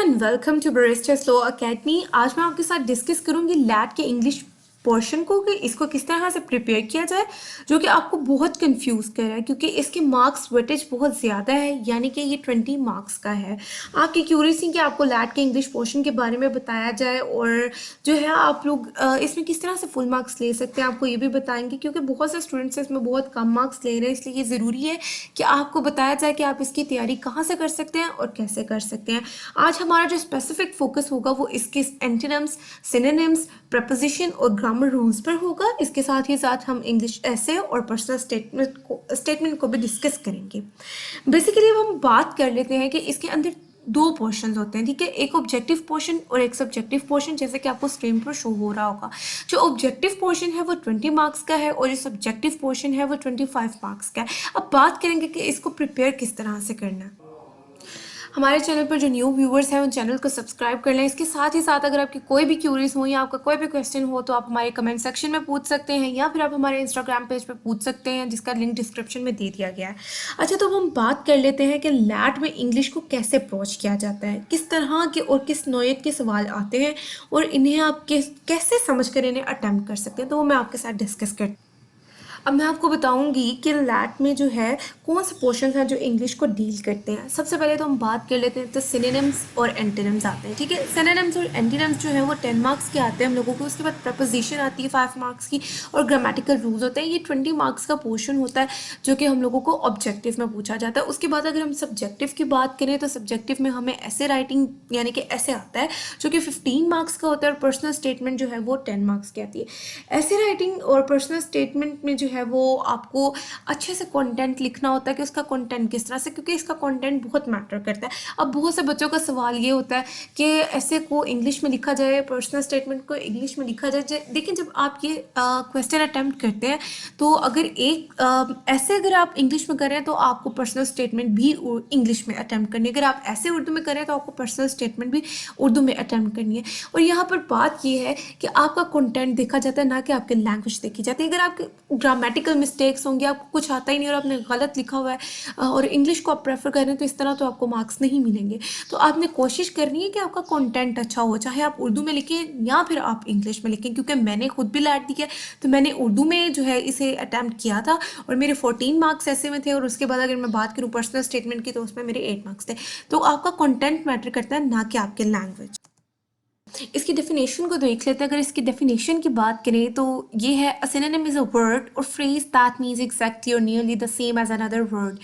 And welcome to Barista slow academy. आज मैं आपके साथ डिस्कस करूंगी लैट के इंग्लिश पोर्शन को कि इसको किस तरह से प्रिपेयर किया जाए, जो कि आपको बहुत कंफ्यूज कर रहा है क्योंकि इसके मार्क्स वेटेज बहुत ज़्यादा है, यानी कि ये 20 मार्क्स का है। आपकी क्यूरियसी कि आपको लैट के इंग्लिश पोर्शन के बारे में बताया जाए और जो है आप लोग इसमें किस तरह से फुल मार्क्स ले सकते हैं, आपको ये भी बताएंगे क्योंकि बहुत से स्टूडेंट्स इसमें बहुत कम मार्क्स ले रहे हैं। इसलिए ये ज़रूरी है कि आपको बताया जाए कि आप इसकी तैयारी कहाँ से कर सकते हैं और कैसे कर सकते हैं। आज हमारा जो स्पेसिफिक फोकस होगा वो इसके एंटोनिम्स, सिनोनिम्स, प्रपोजिशन और ग्रामर रूल्स पर होगा। इसके साथ ही साथ हम इंग्लिश एसे और पर्सनल स्टेटमेंट को भी डिस्कस करेंगे। बेसिकली अब हम बात कर लेते हैं कि इसके अंदर दो पोर्शन होते हैं, ठीक है। एक ऑब्जेक्टिव पोर्शन और एक सब्जेक्टिव पोर्शन, जैसे कि आपको स्क्रीन पर शो हो रहा होगा। जो ऑब्जेक्टिव पोर्शन है वो 20 मार्क्स का है और जो सब्जेक्टिव पोर्शन है वो 25 मार्क्स का है। अब बात करेंगे कि इसको प्रिपेयर किस तरह से करना है। हमारे चैनल पर जो न्यू व्यूवर्स हैं उन चैनल को सब्सक्राइब कर लें। इसके साथ ही साथ अगर आपकी कोई भी क्यूरीज हो या आपका कोई भी क्वेश्चन हो तो आप हमारे कमेंट सेक्शन में पूछ सकते हैं या फिर आप हमारे इंस्टाग्राम पेज पर पूछ सकते हैं, जिसका लिंक डिस्क्रिप्शन में दे दिया गया है। अच्छा, तो हम बात कर लेते हैं कि लैट में इंग्लिश को कैसे अप्रोच किया जाता है, किस तरह के और किस नौयत के सवाल आते हैं और इन्हें आप कैसे समझ कर इन्हें अटैम्प्ट कर सकते हैं, तो वो मैं आपके साथ डिस्कस करती हूँ। अब मैं आपको बताऊंगी कि लैट में जो है कौन से पोर्शन हैं जो इंग्लिश को डील करते हैं। सबसे पहले तो हम बात कर लेते हैं तो सिनोनिम्स और एंटोनिम्स आते हैं, ठीक है। सिनोनिम्स और एंटोनिम्स जो है वो 10 मार्क्स के आते हैं हम लोगों को। उसके बाद प्रपोजिशन आती है 5 मार्क्स की और ग्रामेटिकल रूल्स होते हैं। ये 20 मार्क्स का पोर्शन होता है जो कि हम लोगों को ऑब्जेक्टिव में पूछा जाता है। उसके बाद अगर हम सब्जेक्टिव की बात करें तो सब्जेक्टिव में हमें ऐसे राइटिंग यानी कि ऐसे आता है जो कि 15 मार्क्स का होता है और पर्सनल स्टेटमेंट जो है वो 10 मार्क्स की आती है। ऐसे राइटिंग और पर्सनल स्टेटमेंट में जो है वो आपको अच्छे से कंटेंट लिखना होता है कि उसका कंटेंट किस तरह से, क्योंकि इसका कंटेंट बहुत मैटर करता है। अब बहुत से बच्चों का सवाल ये होता है कि ऐसे को इंग्लिश में लिखा जाए, पर्सनल स्टेटमेंट को इंग्लिश में लिखा जाए। लेकिन जब आप ये क्वेश्चन अटैम्प्ट करते हैं तो अगर ऐसे अगर आप इंग्लिश में करें तो आपको पर्सनल स्टेटमेंट भी इंग्लिश में अटैम्प्ट करनी है। अगर आप ऐसे उर्दू में करें तो आपको पर्सनल स्टेटमेंट भी उर्दू में अटैम्प्ट करनी है। और यहाँ पर बात ये है कि आपका कंटेंट देखा जाता है, ना कि आपकी लैंग्वेज देखी जाती है। अगर आपके ग्रामेटिकल मिस्टेक्स होंगे, आपको कुछ आता ही नहीं और आपने गलत लिखा हुआ है और इंग्लिश को आप प्रेफर कर रहे हैं, तो इस तरह तो आपको मार्क्स नहीं मिलेंगे। तो आपने कोशिश करनी है कि आपका कंटेंट अच्छा हो, चाहे आप उर्दू में लिखें या फिर आप इंग्लिश में लिखें। क्योंकि मैंने खुद भी लैट दिया तो मैंने उर्दू में जो है इसे अटैम्प्ट किया था और मेरे 14 मार्क्स ऐसे में थे। और उसके बाद अगर मैं बात करूँ पर्सनल स्टेटमेंट की तो उसमें मेरे 8 मार्क्स थे। तो आपका कंटेंट मैटर करता है, ना कि आपके लैंग्वेज। इसकी डेफिनेशन को देख लेते हैं। अगर इसकी डेफिनेशन की बात करें तो ये है, a synonym is a word और फ्रेज दैट मीन्स एग्जैक्टली और nearly the same as another word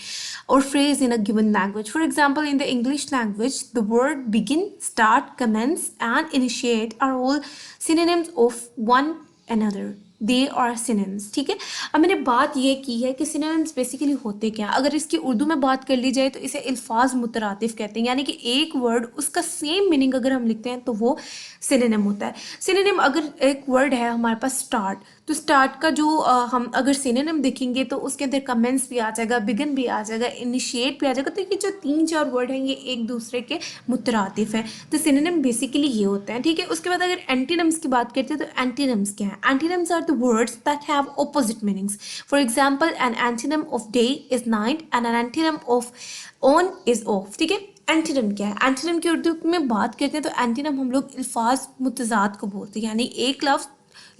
or phrase in a given language. For example, in the English language, the word begin, start, commence, and initiate are all synonyms of one another. They are synonyms, ठीक है। अब मैंने बात ये की है कि synonyms basically होते क्या। अगर इसकी उर्दू में बात कर ली जाए तो इसे अल्फाज मुतरातिफ कहते हैं, यानी कि एक वर्ड उसका सेम मीनिंग अगर हम लिखते हैं तो वो सिनोनिम होता है। सिनोनिम अगर एक वर्ड है हमारे पास स्टार्ट, तो स्टार्ट का जो हम अगर सिनोनिम देखेंगे तो उसके अंदर कमेंस भी आ जाएगा, बिगिन भी आ जाएगा, इनिशिएट भी आ जाएगा। तो ये जो 3-4 वर्ड हैं ये एक दूसरे के मुतरातिफ हैं। तो सिनोनिम बेसिकली ये होते हैं, ठीक है। उसके बाद अगर एंटीनिम्स की बात करते हैं तो एंटीनिम्स क्या है। Antonyms are the words that have opposite meanings. For example, an antonym of day is night and an antonym of on is off, ठीक है। एंटीनिम क्या है। एंटीनिम की उर्दू में बात करते हैं तो एंटीनिम हम लोग अल्फाज मुतजाद को बोलते हैं, यानी एक लफ्ज़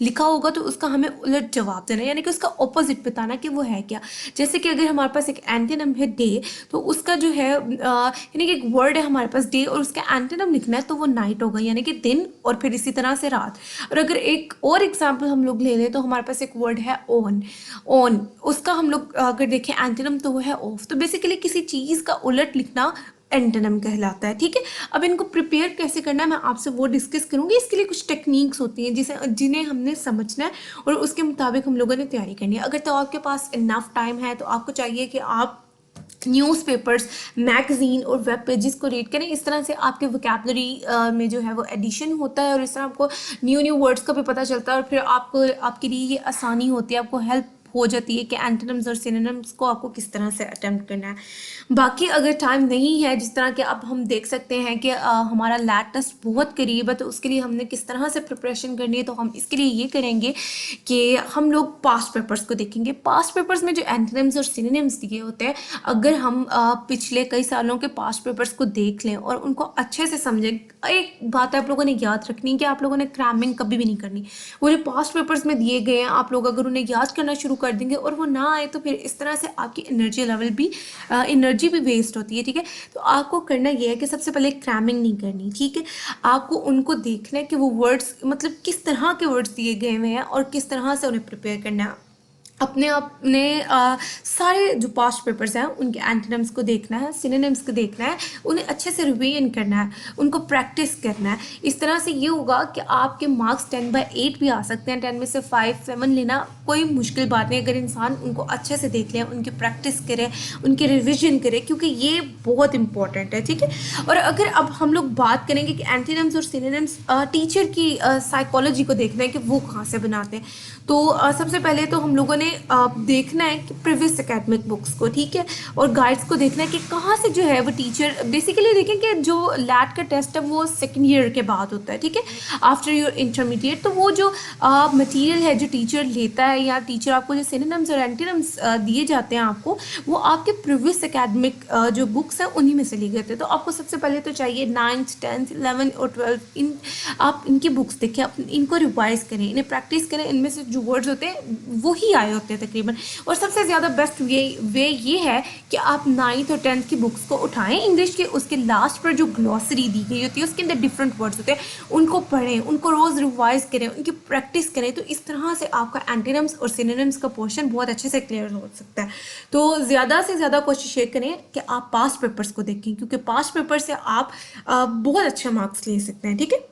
लिखा होगा तो उसका हमें उलट जवाब देना, यानी कि उसका ऑपोजिट बताना कि वो है क्या। जैसे कि अगर हमारे पास एक एंटीनिम है डे, तो उसका जो है यानी कि एक वर्ड है हमारे पास डे और उसका एंटीनिम लिखना है तो वो नाइट होगा, यानी कि दिन, और फिर इसी तरह से रात। और अगर एक और एग्जाम्पल हम लोग ले लें तो हमारे पास एक वर्ड है ऑन। ऑन उसका हम लोग अगर देखें एंटीनिम तो वो है ऑफ। तो बेसिकली किसी चीज़ का उलट लिखना एंटोनिम कहलाता है, ठीक है। अब इनको प्रिपेयर कैसे करना है मैं आपसे वो डिस्कस करूंगी। इसके लिए कुछ टेक्निक्स होती हैं जिन्हें हमने समझना है और उसके मुताबिक हम लोगों ने तैयारी करनी है। अगर तो आपके पास इनफ टाइम है तो आपको चाहिए कि आप न्यूज़पेपर्स, मैगजीन और वेब पेजेस को रीड करें। इस तरह से आपके वोकैबलरी में जो है वो एडिशन होता है और इस तरह आपको न्यू वर्ड्स का भी पता चलता है और फिर आपको आपके लिए ये आसानी होती है, आपको हेल्प हो जाती है कि एंटोनिम्स और सिनोनिम्स को आपको किस तरह से अटेम्प्ट करना है। बाकी अगर टाइम नहीं है, जिस तरह के अब हम देख सकते हैं कि हमारा लैट टेस्ट बहुत करीब है, तो उसके लिए हमने किस तरह से प्रिपरेशन करनी है, तो हम इसके लिए ये करेंगे कि हम लोग पास्ट पेपर्स को देखेंगे। पास्ट पेपर्स में जो एंटोनिम्स और सिनोनिम्स दिए होते हैं, अगर हम पिछले कई सालों के पास्ट पेपर्स को देख लें और उनको अच्छे से समझें, एक बात आप लोगों ने याद रखनी है कि आप लोगों ने क्रैमिंग कभी भी नहीं करनी। वो जो पास्ट पेपर्स में दिए गए हैं, आप लोग अगर उन्हें याद करना शुरू कर देंगे और वो ना आए, तो फिर इस तरह से आपकी एनर्जी भी वेस्ट होती है, ठीक है। तो आपको करना ये है कि सबसे पहले क्रैमिंग नहीं करनी, ठीक है। आपको उनको देखना है कि वो वर्ड्स मतलब किस तरह के वर्ड्स दिए गए हुए हैं और किस तरह से उन्हें प्रिपेयर करना है। अपने सारे जो पास्ट पेपर्स हैं उनके एंटोनिम्स को देखना है, सिनोनिम्स को देखना है, उन्हें अच्छे से रिवीजन करना है, उनको प्रैक्टिस करना है। इस तरह से ये होगा कि आपके मार्क्स 10/8 भी आ सकते हैं, 10 में से 5, 7 लेना कोई मुश्किल बात नहीं, अगर इंसान उनको अच्छे से देख ले, उनकी प्रैक्टिस करे, उनके रिविजन करे, क्योंकि ये बहुत इंपॉर्टेंट है, ठीक है। और अगर अब हम लोग बात करेंगे कि एंटोनिम्स और सिनोनिम्स टीचर की साइकोलॉजी को देखना है कि वो कहाँ से बनाते हैं, तो सबसे पहले तो हम लोगों ने देखना है कि प्रीवियस एकेडमिक बुक्स को, ठीक है, और गाइड्स को देखना है कि कहाँ से जो है वो टीचर बेसिकली देखें कि जो लैट का टेस्ट है वो सेकेंड ईयर के बाद होता है, ठीक है, आफ्टर योर इंटरमीडिएट। तो वो जो मटेरियल है जो टीचर लेता है, या टीचर आपको जो सिनोनिम्स और एंटोनिम्स दिए जाते हैं आपको, वो आपके प्रीवियस एकेडमिक जो बुक्स हैं उन्हीं में से लिए गए थे। तो आपको सबसे पहले तो चाहिए 9th 10th 11th और 12th आप इनकी बुक्स देखें, इनको रिवाइज करें, इन्हें प्रैक्टिस करें, इनमें से जो वर्ड्स होते हैं वही आए होते हैं तकरीबन। और सबसे ज़्यादा बेस्ट वे ये है कि आप 9th और 10th की बुक्स को उठाएं इंग्लिश के, उसके लास्ट पर जो ग्लॉसरी दी गई होती है उसके अंदर डिफरेंट वर्ड्स होते हैं, उनको पढ़ें, उनको रोज़ रिवाइज करें, उनकी प्रैक्टिस करें। तो इस तरह से आपका एंटोनिम्स और सिनोनिम्स का पोर्शन बहुत अच्छे से क्लियर हो सकता है। तो ज़्यादा से ज़्यादा कोशिश ये करें कि आप पास्ट पेपर्स को देखें, क्योंकि पास्ट पेपर से आप बहुत अच्छे मार्क्स ले सकते हैं, ठीक है।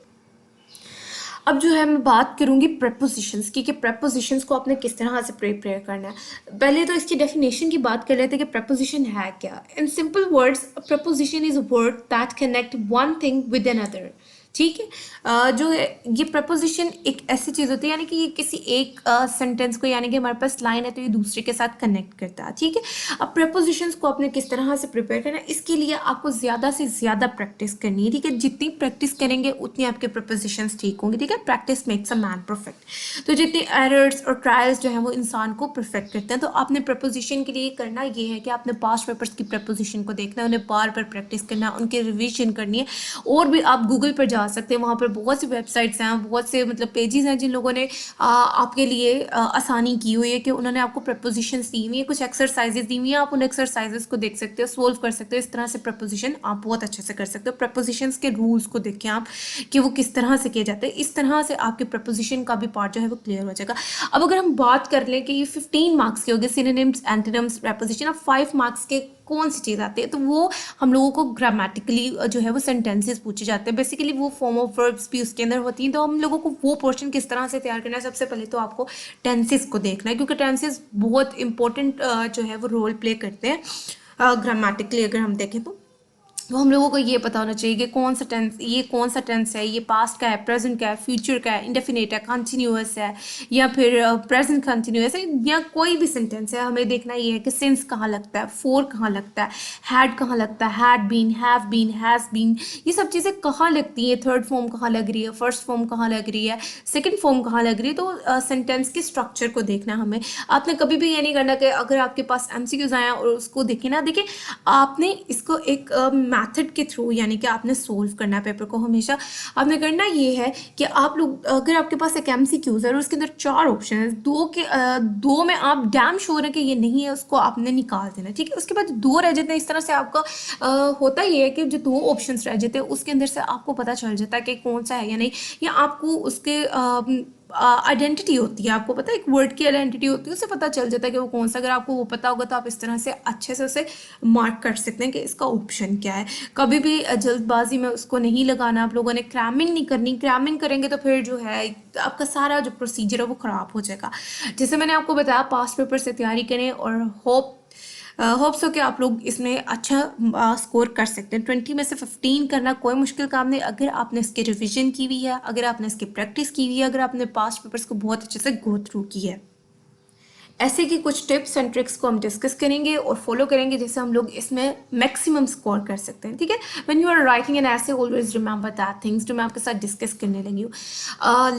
अब जो है मैं बात करूँगी प्रेपोजिशंस की, कि प्रेपोजिशंस को आपने किस तरह से प्रिपेयर करना है। पहले तो इसकी डेफिनेशन की बात कर लेते हैं कि प्रेपोजिशन है क्या। In simple words, preposition is a word that connect one thing with another, ठीक है। जो है ये प्रपोजिशन एक ऐसी चीज़ होती है, यानी कि ये किसी एक सेंटेंस को, यानी कि हमारे पास लाइन है तो ये दूसरे के साथ कनेक्ट करता है, ठीक है। अब प्रपोजिशंस को आपने किस तरह से प्रिपेयर करना है, इसके लिए आपको ज़्यादा से ज़्यादा प्रैक्टिस करनी है, ठीक है। जितनी प्रैक्टिस करेंगे उतनी आपके प्रपोजिशंस ठीक होंगे, ठीक है। Practice makes a man perfect. तो जितने एरर्स और ट्रायल्स जो है वो इंसान को परफेक्ट करते हैं। तो आपने प्रपोजिशन के लिए करना ये है कि आपने पास्ट पेपर्स की प्रपोजिशन को देखना है, उन्हें बार बार प्रैक्टिस करना है, उनकी रिविजन करनी है। और भी आप गूगल पर जा सकते हैं, वहाँ पर बहुत सी वेबसाइट्स हैं, बहुत से मतलब पेजेस हैं जिन लोगों ने आपके लिए आसानी की हुई है कि उन्होंने आपको प्रपोजिशंस दी हुई है, कुछ एक्सरसाइजेस दी हुई हैं, आप उन एक्सरसाइजेस को देख सकते हो, सोल्व कर सकते हो। इस तरह से प्रपोजिशन आप बहुत अच्छे से कर सकते हो। प्रपोजिशंस के रूल्स को देखें आप कि वो किस तरह से किए जाते हैं, इस तरह से आपके प्रपोजिशन का भी पार्ट जो है वो क्लियर हो जाएगा। अब अगर हम बात कर लें कि ये 15 मार्क्स के हो गए, सिनोनिम्स, एंटोनिम्स, प्रपोजिशन, अब 5 मार्क्स के कौन सी चीज़ आती है, तो वो हम लोगों को ग्रामेटिकली जो है वो सेंटेंसेस पूछे जाते हैं। बेसिकली वो फॉर्म ऑफ वर्ब्स भी उसके अंदर होती हैं। तो हम लोगों को वो पोर्शन किस तरह से तैयार करना है, सबसे पहले तो आपको टेंसेस को देखना है, क्योंकि टेंसेस बहुत इंपॉर्टेंट जो है वो रोल प्ले करते हैं ग्रामेटिकली अगर हम देखें तो हम लोगों को ये पता होना चाहिए कि कौन सा टेंस है, ये पास्ट का है, प्रेजेंट का है, फ्यूचर का है, इंडेफिनिट है, कंटिन्यूअस है, या फिर प्रेजेंट कंटिन्यूअस है, या कोई भी सेंटेंस है। हमें देखना ये है कि सिंस कहाँ लगता है, फोर कहाँ लगता है, हैड कहाँ लगता है, had been, have been, has been, ये सब चीज़ें कहाँ लगती हैं, थर्ड फॉर्म कहाँ लग रही है, फर्स्ट फॉर्म कहाँ लग रही है, सेकेंड फॉर्म कहाँ लग रही है। तो सेंटेंस के स्ट्रक्चर को देखना हमें। आपने कभी भी ये नहीं करना कि अगर आपके पास MCQs आए और उसको देखें ना, देखिए आपने इसको एक मेथड के थ्रू, यानी कि आपने सोल्व करना है पेपर को। हमेशा आपने करना ये है कि आप लोग, अगर आपके पास एक MCQs है और उसके अंदर 4 ऑप्शन है, दो में आप डैम श्योर है कि ये नहीं है, उसको आपने निकाल देना, ठीक है। उसके बाद 2 रह जाते हैं। इस तरह से आपका होता ये है कि जो 2 ऑप्शंस रह जाते हैं उसके अंदर से आपको पता चल जाता है कि कौन सा है या नहीं, या आपको उसके आइडेंटिटी होती है, आपको पता है एक वर्ड की आइडेंटिटी होती है, उससे पता चल जाता है कि वो कौन सा। अगर आपको वो पता होगा तो आप इस तरह से अच्छे से उसे मार्क कर सकते हैं कि इसका ऑप्शन क्या है। कभी भी जल्दबाजी में उसको नहीं लगाना। आप लोगों ने क्रैमिंग नहीं करनी। क्रैमिंग करेंगे तो फिर जो है आपका सारा जो प्रोसीजर है वो ख़राब हो जाएगा। जैसे मैंने आपको बताया, पास्ट पेपर से तैयारी करें और होप्स हो कि आप लोग इसमें अच्छा स्कोर कर सकते हैं। 20 में से 15 करना कोई मुश्किल काम नहीं, अगर आपने इसकी रिवीजन की हुई है, अगर आपने इसकी प्रैक्टिस की हुई है, अगर आपने पास्ट पेपर्स को बहुत अच्छे से गो थ्रू की है। ऐसे की कुछ टिप्स एंड ट्रिक्स को हम डिस्कस करेंगे और फॉलो करेंगे जिससे हम लोग इसमें मैक्सिमम स्कोर कर सकते हैं, ठीक है। When you are writing an essay always remember that things जो मैं आपके साथ डिस्कस करने लगी हूँ।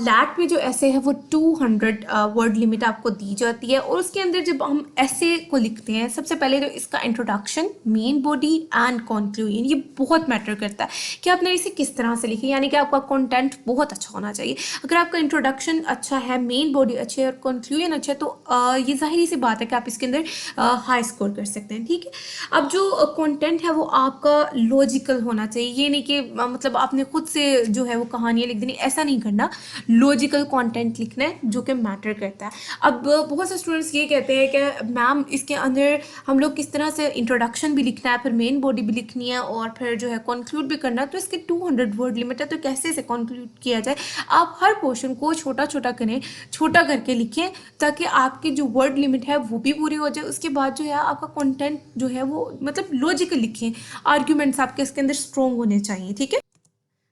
लैट में जो ऐसे है वो 200 वर्ड लिमिट आपको दी जाती है और उसके अंदर जब हम ऐसे को लिखते हैं, सबसे पहले तो इसका introduction, main body and conclusion, ये बहुत मैटर करता है कि आपने इसे किस तरह से लिखी, यानी कि आपका कंटेंट बहुत अच्छा होना चाहिए। अगर आपका इंट्रोडक्शन अच्छा है, मेन बॉडी अच्छी है और कंक्लूजन अच्छा है, तो ये जाहिर सी बात है कि आप इसके अंदर हाई स्कोर कर सकते हैं, ठीक है। अब जो कंटेंट है वो आपका लॉजिकल होना चाहिए, ये नहीं कि मतलब आपने खुद से जो है वो कहानियाँ लिख देनी, ऐसा नहीं करना। लॉजिकल कंटेंट लिखना है जो कि मैटर करता है। अब बहुत से स्टूडेंट्स ये कहते हैं कि मैम इसके अंदर हम लोग किस तरह से इंट्रोडक्शन भी लिखना है, फिर मेन बॉडी भी लिखनी है और फिर जो है कंक्लूड भी करना है, तो इसके 200 वर्ड लिमिट है, तो कैसे से कंक्लूड किया जाए। आप हर पोर्शन को छोटा छोटा करें, छोटा करके लिखें ताकि आपकी जो वर्ड लिमिट है वो भी पूरी हो जाए। उसके बाद जो है आपका कंटेंट जो है वो मतलब लॉजिकल लिखें, आर्ग्यूमेंट्स आपके इसके अंदर स्ट्रॉन्ग होने चाहिए, ठीक है।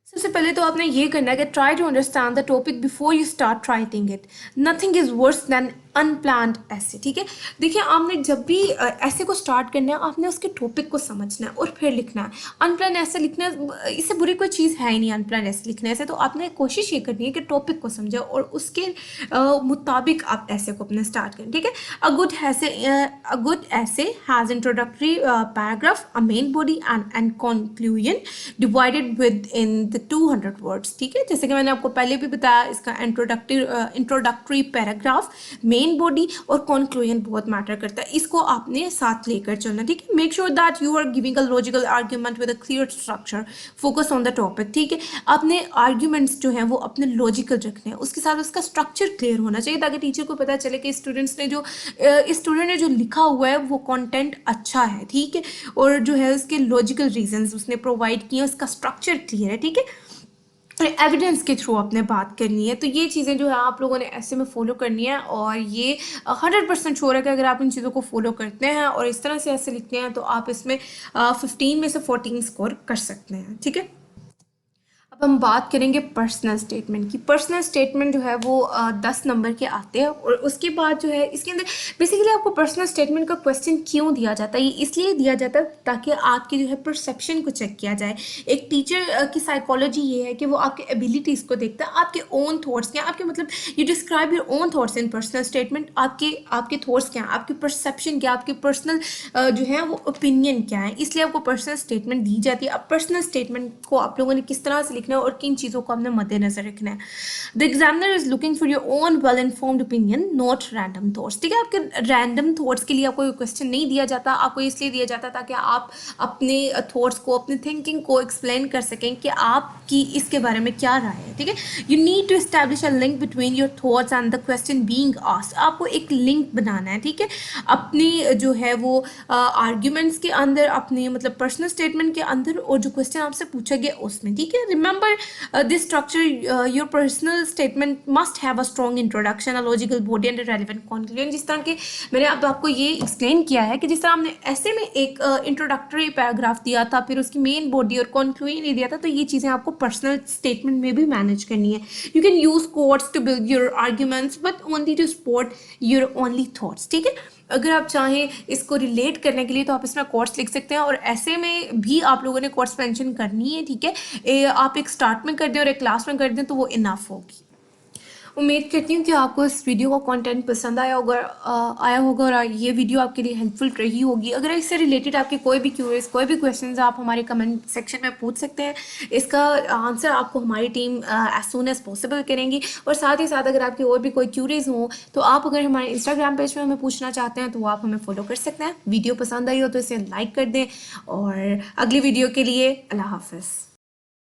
सबसे पहले तो आपने ये करना है कि try to understand the topic before you start writing it. Nothing is worse than unplanned essay, ठीक है। देखिए आपने जब भी ऐसे को स्टार्ट करना है, आपने उसके टॉपिक को समझना है और फिर लिखना है। अनप्लान ऐसे लिखना, इससे बुरी कोई चीज़ है ही नहीं अनप्लान ऐसे लिखने से। तो आपने कोशिश ये करनी है कि टॉपिक को समझे और उसके मुताबिक आप ऐसे को अपने स्टार्ट करें, ठीक है। अ गुड ऐसे has introductory paragraph, a main body and conclusion divided with in the 200 words, ठीक है। जैसे कि मैंने आपको पहले भी बताया, इसका इंट्रोडक्टरी पैराग्राफ, मेन बॉडी और कंक्लूजन बहुत मैटर करता है, इसको आपने साथ लेकर चलना, ठीक है। Make sure that you are giving a logical argument with a clear structure, focus on the topic, ठीक है। आपने आर्ग्यूमेंट्स जो हैं वो अपने लॉजिकल रखने हैं, उसके साथ उसका स्ट्रक्चर क्लियर होना चाहिए ताकि टीचर को पता चले कि स्टूडेंट ने जो लिखा हुआ है वो कंटेंट अच्छा है, ठीक है, और जो है उसके लॉजिकल रीजंस उसने प्रोवाइड किए, उसका स्ट्रक्चर क्लियर है, ठीक है। एविडेंस के थ्रू आपने बात करनी है। तो ये चीज़ें जो है आप लोगों ने ऐसे में फॉलो करनी है और ये 100% श्योर है कि अगर आप इन चीज़ों को फॉलो करते हैं और इस तरह से ऐसे लिखते हैं तो आप इसमें 15 में से 14 स्कोर कर सकते हैं, ठीक है। अब हम बात करेंगे पर्सनल स्टेटमेंट की। पर्सनल स्टेटमेंट जो है वो 10 नंबर के आते हैं और उसके बाद जो है इसके अंदर बेसिकली आपको पर्सनल स्टेटमेंट का क्वेश्चन क्यों दिया जाता है, ये इसलिए दिया जाता है ताकि आपकी जो है परसेप्शन को चेक किया जाए। एक टीचर की साइकोलॉजी ये है कि वो आपके एबिलिटीज़ को देखता है, आपके ओन थॉट्स क्या, आपके मतलब you describe your own thoughts in personal statement, आपके थॉट्स क्या हैं, आपकी परसेप्शन क्या, आपकी पर्सनल जो है वो ओपिनियन क्या है, इसलिए आपको पर्सनल स्टेटमेंट दी जाती है। अब पर्सनल स्टेटमेंट को आप लोगों ने किस तरह से लिखना है और किन चीज़ों को हमने मद्देनजर रखना है। The examiner is looking for your own well informed opinion, not random thoughts, ठीक है। आपके रैंडम थॉट्स के लिए आपको क्वेश्चन नहीं दिया जाता, आपको इसलिए दिया जाता ताकि आप अपने थॉट्स को, अपनी थिंकिंग को एक्सप्लेन कर सकें कि आपकी इसके बारे में क्या राय है, ठीक है। You need to establish a link between your thoughts and the question being asked, आपको एक लिंक बनाना है, ठीक है, अपनी जो है वो आर्ग्यूमेंट्स के अंदर, अपने मतलब पर्सनल स्टेटमेंट के अंदर और जो क्वेश्चन आपसे पूछा गया उसमें, ठीक है। Remember this structure, your personal statement must have a strong introduction, a logical body and relevant conclusion. जिस तरह के मैंने अब आपको ये एक्सप्लेन किया है कि जिस तरह हमने ऐसे में एक इंट्रोडक्टरी पैराग्राफ दिया था, फिर उसकी मेन बॉडी और कंक्लूजन दिया था, तो ये चीज़ें आपको पर्सनल स्टेटमेंट में भी मैनेज करनी है। You can use quotes to build your arguments but only to support your only thoughts, ठीक है। अगर आप चाहें इसको रिलेट करने के लिए तो आप इसमें कोट्स लिख सकते हैं और ऐसे में भी आप लोगों ने कोट्स मेंशन करनी है, ठीक है। आप एक स्टार्ट में कर दें और एक लास्ट में कर दें तो वो इनफ होगी। उम्मीद करती हूँ कि आपको इस वीडियो का कंटेंट पसंद आया होगा और ये वीडियो आपके लिए हेल्पफुल रही होगी। अगर इससे रिलेटेड आपके कोई भी क्यूरीज, कोई भी क्वेश्चंस आप हमारे कमेंट सेक्शन में पूछ सकते हैं। इसका आंसर आपको हमारी team as soon as possible करेंगी। और साथ ही साथ अगर आपकी और भी कोई क्यूरीज हो तो आप अगर हमारे इंस्टाग्राम पेज में हमें पूछना चाहते हैं तो आप हमें फॉलो कर सकते हैं। वीडियो पसंद आई हो तो इसे लाइक कर दें और अगली वीडियो के लिए अल्लाह हाफिज़।